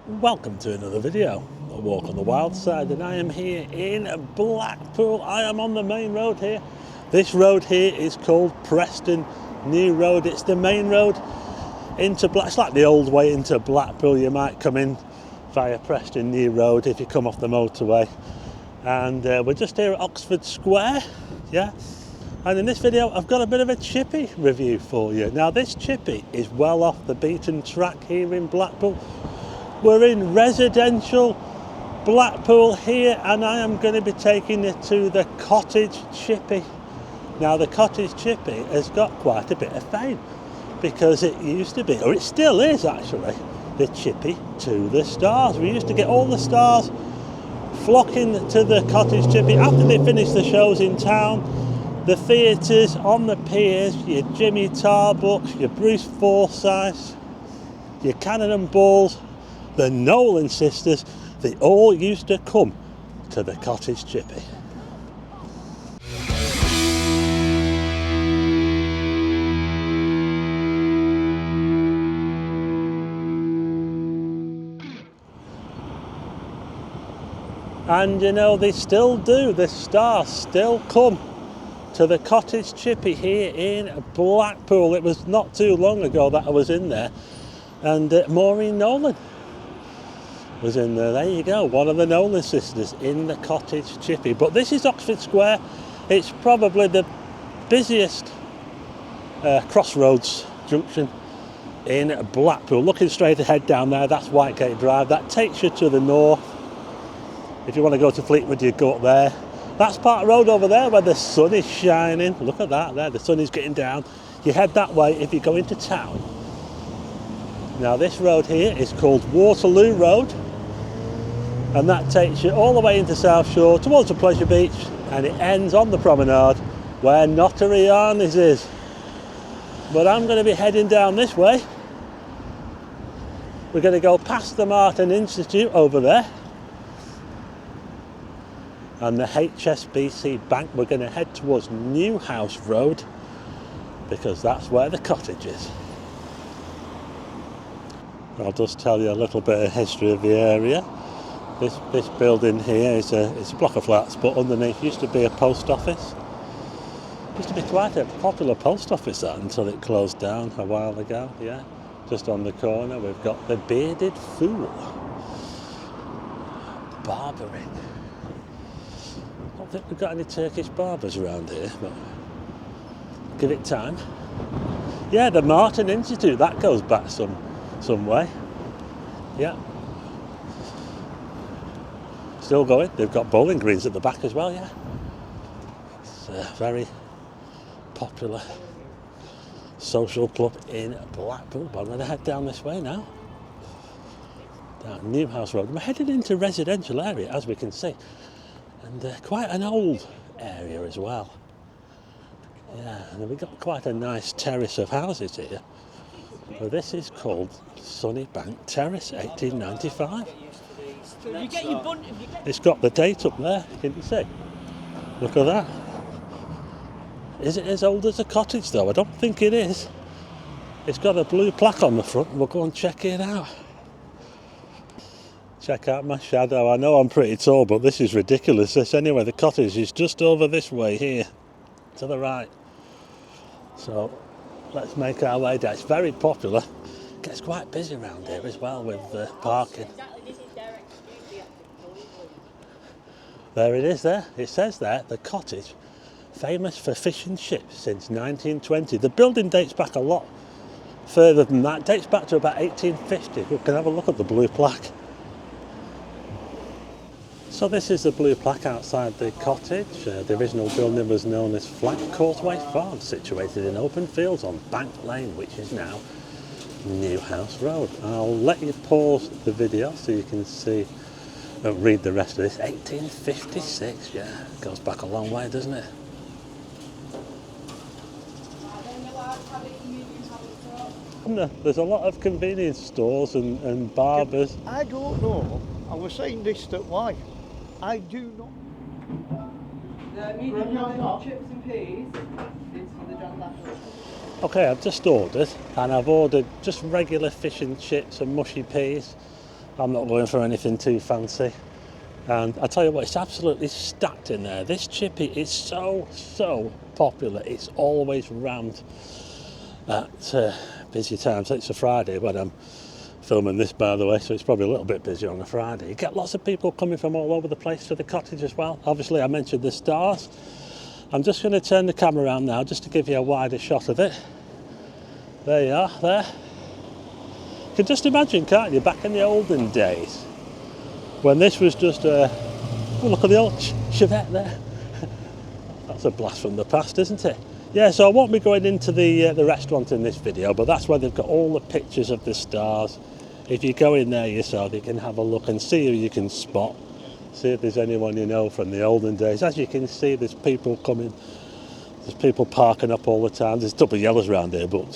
Welcome to another video, A Walk on the Wild Side, and I am here in Blackpool. I am on the main road here. This road here is called Preston New Road. It's the main road into Blackpool. It's like the old way into Blackpool. You might come in via Preston New Road if you come off the motorway. And we're just here at Oxford Square, yeah. And in this video, I've got a bit of a chippy review for you. Now, this chippy is well off the beaten track here in Blackpool. We're in residential Blackpool here, and I am going to be taking you to the Cottage Chippy. Now, the Cottage Chippy has got quite a bit of fame because it used to be, or it still is actually, the chippy to the stars. We used to get all the stars flocking to the Cottage Chippy after they finished the shows in town, the theatres, on the piers, your Jimmy Tarbooks, your Bruce Forsyths, your Cannonballs, the Nolan sisters. They all used to come to the Cottage Chippy. And you know, they still do, the stars still come to the Cottage Chippy here in Blackpool. It was not too long ago that I was in there, and Maureen Nolan was in there. There you go, one of the Nolan sisters in the Cottage Chippy. But this is Oxford Square. It's probably the busiest crossroads junction in Blackpool. Looking straight ahead down there, that's Whitegate Drive. That takes you to the north. If you want to go to Fleetwood, you go up there. That's Park Road over there where the sun is shining. Look at that there, the sun is getting down. You head that way if you go into town. Now, this road here is called Waterloo Road, and that takes you all the way into South Shore towards the Pleasure Beach, and it ends on the promenade where Notary Arnes is. But I'm going to be heading down this way. We're going to go past the Martin Institute over there and the HSBC Bank. We're going to head towards Newhouse Road because that's where the cottage is. I'll just tell you a little bit of history of the area. This building here is it's a block of flats, but underneath used to be a post office. Used to be quite a popular post office that until it closed down a while ago, yeah. Just on the corner we've got the Bearded Fool. Barbering. I don't think we've got any Turkish barbers around here, but give it time. Yeah, the Martin Institute, that goes back some way, yeah. Still going. They've got bowling greens at the back as well, yeah. It's a very popular social club in Blackpool. But I'm going to head down this way now, down Newhouse Road. We're heading into residential area, as we can see, and quite an old area as well. Yeah, and we've got quite a nice terrace of houses here. Well, this is called Sunnybank Terrace, 1895. It's got the date up there, can you see? Look at that. Is it as old as a cottage though? I don't think it is. It's got a blue plaque on the front. We'll go and check it out. Check out my shadow. I know I'm pretty tall, but this is ridiculous. This anyway, the cottage is just over this way here, to the right. So let's make our way down. It's very popular. Gets quite busy around here as well with parking. There it is there. It says there, the cottage, famous for fish and chips since 1920. The building dates back a lot further than that. It dates back to about 1850. We can have a look at the blue plaque. So this is the blue plaque outside the cottage. The original building was known as Flank Causeway Farm, situated in open fields on Bank Lane, which is now Newhouse Road. I'll let you pause the video so you can see and read the rest of this. 1856, yeah, goes back a long way, doesn't it? There's a lot of convenience stores and barbers. I don't know. I was saying this to wife. I do not. The medium chips and peas. It's for the John Lashley. Okay, I've just ordered, and I've ordered just regular fish and chips and mushy peas. I'm not going for anything too fancy. And I tell you what, it's absolutely stacked in there. This chippy is so popular. It's always rammed at busy times. It's a Friday when I'm filming this, by the way, so it's probably a little bit busy on a Friday. You get lots of people coming from all over the place to the cottage as well. Obviously, I mentioned the stars. I'm just going to turn the camera around now just to give you a wider shot of it. There you are, there. You can just imagine, can't you, back in the olden days, when this was just a... Oh, look at the old Chevette there. That's a blast from the past, isn't it? Yeah, so I won't be going into the restaurant in this video, but that's where they've got all the pictures of the stars. If you go in there yourself, you can have a look and see who you can spot. See if there's anyone you know from the olden days. As you can see, there's people coming. There's people parking up all the time. There's double yellows around here, but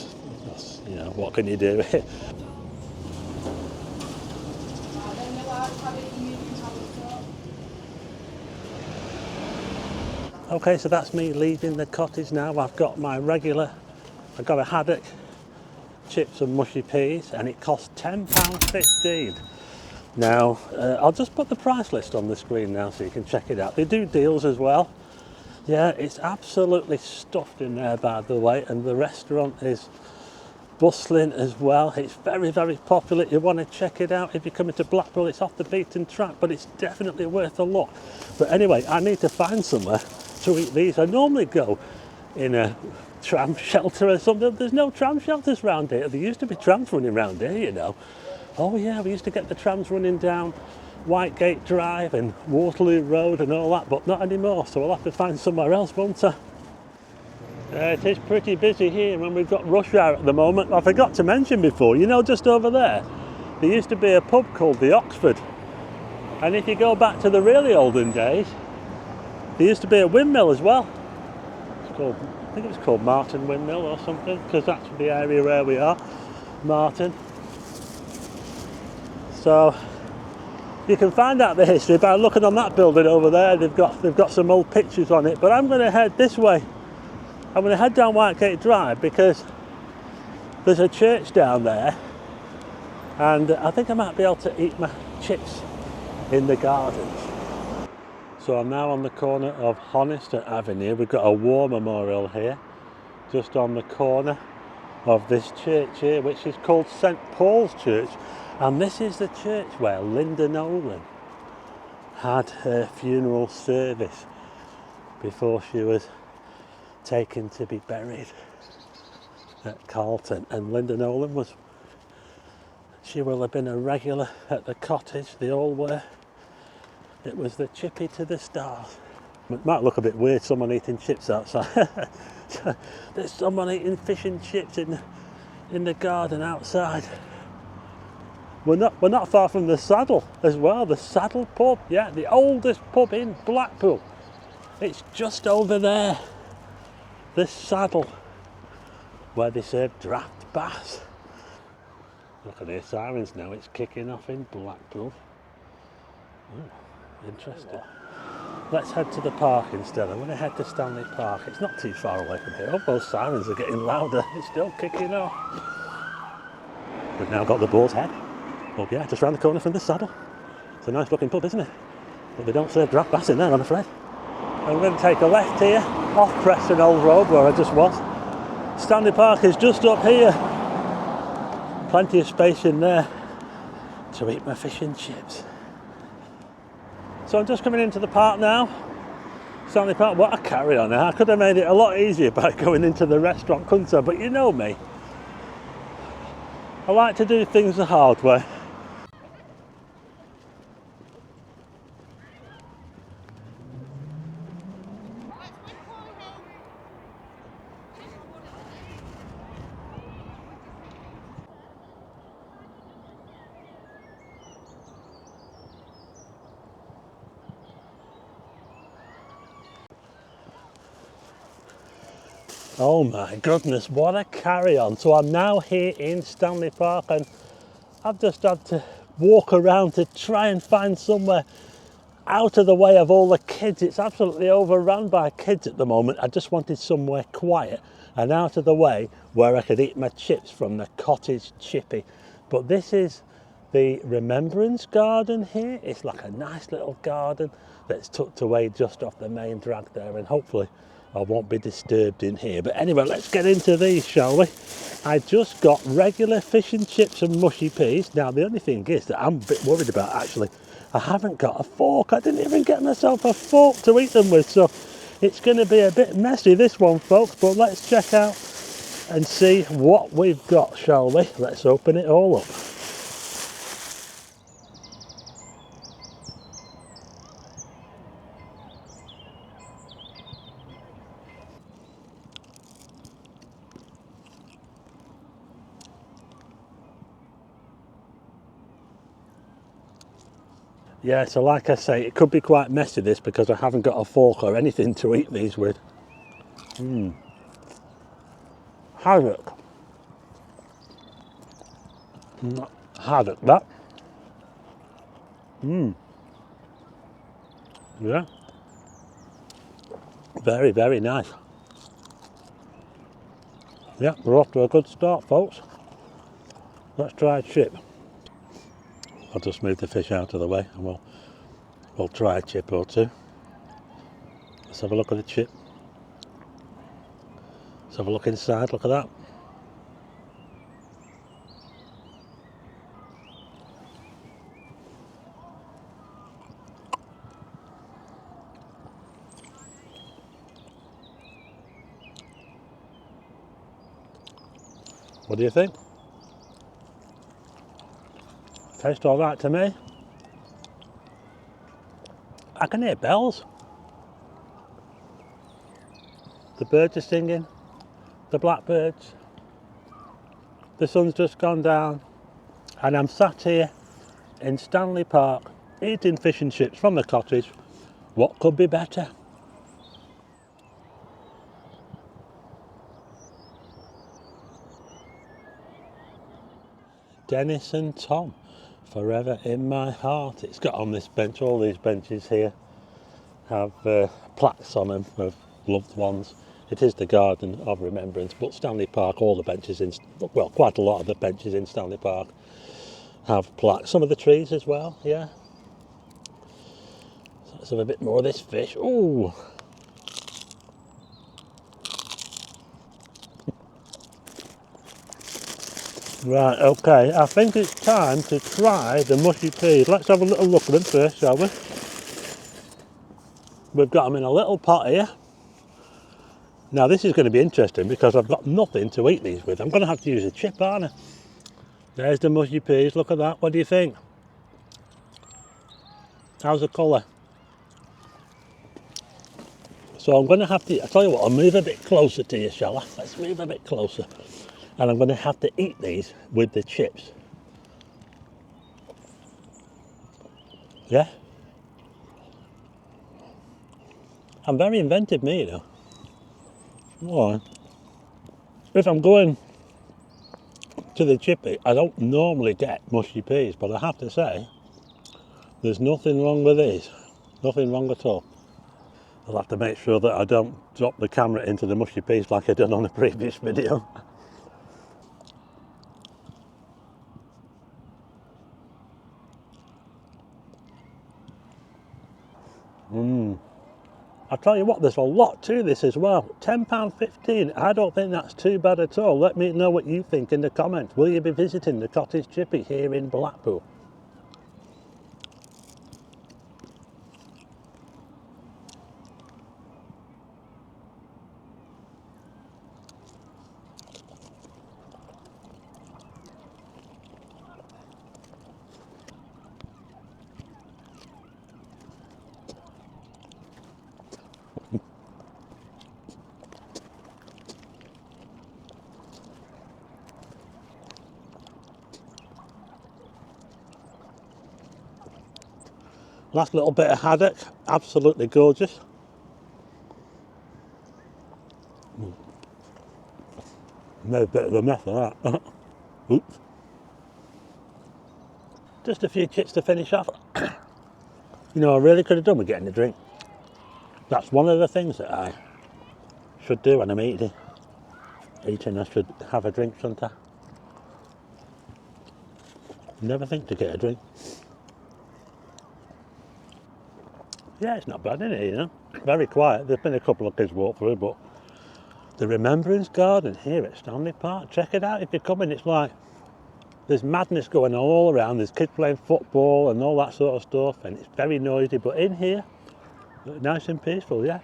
that's, you know, what can you do? Okay, so that's me leaving the cottage now. I've got my regular, I've got a haddock, chips and mushy peas, and it costs £10.15. Now, I'll just put the price list on the screen now so you can check it out. They do deals as well. Yeah, it's absolutely stuffed in there, by the way, and the restaurant is bustling as well. It's very popular. You want to check it out if you're coming to Blackpool. It's off the beaten track, but it's definitely worth a look. But anyway, I need to find somewhere to eat these. I normally go in a tram shelter or something. There's no tram shelters around here. There used to be trams running around here, you know. Oh yeah, we used to get the trams running down Whitegate Drive and Waterloo Road and all that, but not anymore, so we'll have to find somewhere else, won't I? It is pretty busy here when we've got rush hour at the moment. I forgot to mention before, you know, just over there used to be a pub called the Oxford, and if you go back to the really olden days, there used to be a windmill as well. It's called, I think it was called Martin Windmill or something, because that's the area where we are, Martin. So you can find out the history by looking on that building over there. They've got some old pictures on it. But I'm going to head this way. I'm going to head down Whitegate Drive because there's a church down there, and I think I might be able to eat my chips in the gardens. So I'm now on the corner of Honister Avenue. We've got a war memorial here, just on the corner of this church here, which is called St Paul's Church. And this is the church where Linda Nolan had her funeral service before she was taken to be buried at Carlton. And Linda Nolan she will have been a regular at the cottage. They all were. It was the chippy to the stars. It might look a bit weird, someone eating chips outside. There's someone eating fish and chips in the garden outside. We're not far from the Saddle as well, the Saddle pub, yeah, the oldest pub in Blackpool. It's just over there, this Saddle, where they serve draft bass. Look at the sirens now, it's kicking off in Blackpool. Ooh, interesting. Let's head to the park instead. I'm going to head to Stanley Park. It's not too far away from here. Oh, those sirens are getting louder. It's still kicking off. We've now got the Boar's Head. Oh yeah, just round the corner from the Saddle. It's a nice looking pub, isn't it? But they don't serve draft bass in there, I'm afraid. I'm going to take a left here, off Preston Old Road, where I just was. Stanley Park is just up here. Plenty of space in there to eat my fish and chips. So I'm just coming into the park now. Stanley Park, what a carry on now. I could have made it a lot easier by going into the restaurant, couldn't I? But you know me. I like to do things the hard way. Oh my goodness, what a carry on. So I'm now here in Stanley Park and I've just had to walk around to try and find somewhere out of the way of all the kids. It's absolutely overrun by kids at the moment. I just wanted somewhere quiet and out of the way where I could eat my chips from the Cottage Chippy. But this is the Remembrance Garden here. It's like a nice little garden that's tucked away just off the main drag there, and hopefully I won't be disturbed in here. But anyway, let's get into these, shall we? I just got regular fish and chips and mushy peas. Now the only thing is that I'm a bit worried about, actually, I haven't got a fork. I didn't even get myself a fork to eat them with, so it's going to be a bit messy, this one, folks. But let's check out and see what we've got, shall we? Let's open it all up. Yeah, so like I say, it could be quite messy, this, because I haven't got a fork or anything to eat these with. Haddock. Haddock, that. Yeah. Very, very nice. Yeah, we're off to a good start, folks. Let's try a chip. I'll just move the fish out of the way and we'll try a chip or two. Let's have a look at the chip. Let's have a look inside, look at that. What do you think? Tastes all right to me. I can hear bells. The birds are singing, the blackbirds. The sun's just gone down and I'm sat here in Stanley Park eating fish and chips from the cottage. What could be better? Dennis and Tom, forever in my heart. It's got on this bench, all these benches here have plaques on them of loved ones. It is the Garden of Remembrance, but Stanley Park, all the benches in, well, quite a lot of the benches in Stanley Park have plaques. Some of the trees as well, yeah. So let's have a bit more of this fish. Ooh. Right, okay, I think it's time to try the mushy peas. Let's have a little look at them first, shall we? We've got them in a little pot here. Now this is going to be interesting because I've got nothing to eat these with. I'm going to have to use a chip, aren't I? There's the mushy peas, look at that. What do you think? How's the colour? So I'm going to have to, I tell you what, I'll move a bit closer to you, shall I? Let's move a bit closer. And I'm going to have to eat these with the chips. Yeah? I'm very inventive, me, you know. Well, if I'm going to the chippy, I don't normally get mushy peas, but I have to say, there's nothing wrong with these. Nothing wrong at all. I'll have to make sure that I don't drop the camera into the mushy peas like I done on the previous video. I'll tell you what, there's a lot to this as well. £10.15, I don't think that's too bad at all. Let me know what you think in the comments. Will you be visiting the Cottage Chippy here in Blackpool? Last little bit of haddock, absolutely gorgeous. Made a bit of a mess of that. Oops. Just a few chips to finish off. You know, I really could have done with getting a drink. That's one of the things that I should do when I'm eating. I should have a drink, shouldn't I? Never think to get a drink. Yeah, it's not bad in here, you know. Very quiet. There's been a couple of kids walk through, but the Remembrance Garden here at Stanley Park, check it out if you're coming. It's like there's madness going on all around. There's kids playing football and all that sort of stuff, and it's very noisy, but in here, nice and peaceful, yeah.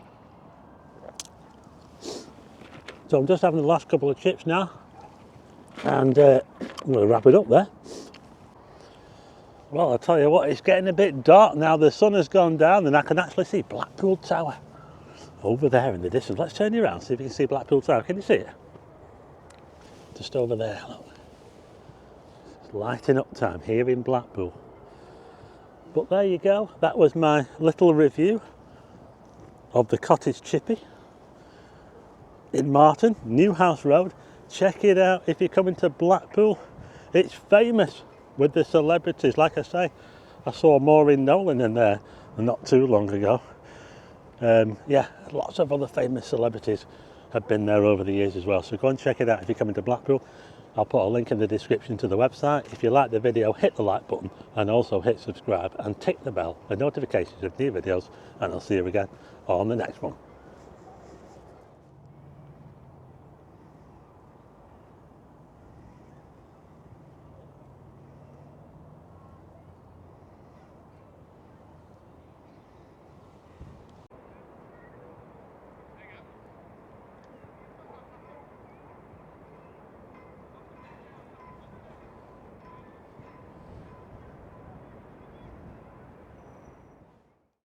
So I'm just having the last couple of chips now, and I'm going to wrap it up there. Well, I'll tell you what, it's getting a bit dark now. The sun has gone down and I can actually see Blackpool Tower over there in the distance. Let's turn you around, see if you can see Blackpool Tower. Can you see it? Just over there, look. It's lighting up time here in Blackpool. But there you go. That was my little review of the Cottage Chippy in Marton, Newhouse Road. Check it out if you're coming to Blackpool. It's famous with the celebrities. Like I say, I saw Maureen Nolan in there not too long ago. Yeah, lots of other famous celebrities have been there over the years as well. So go and check it out if you're coming to Blackpool. I'll put a link in the description to the website. If you like the video, hit the like button and also hit subscribe and tick the bell for notifications of new videos, and I'll see you again on the next one.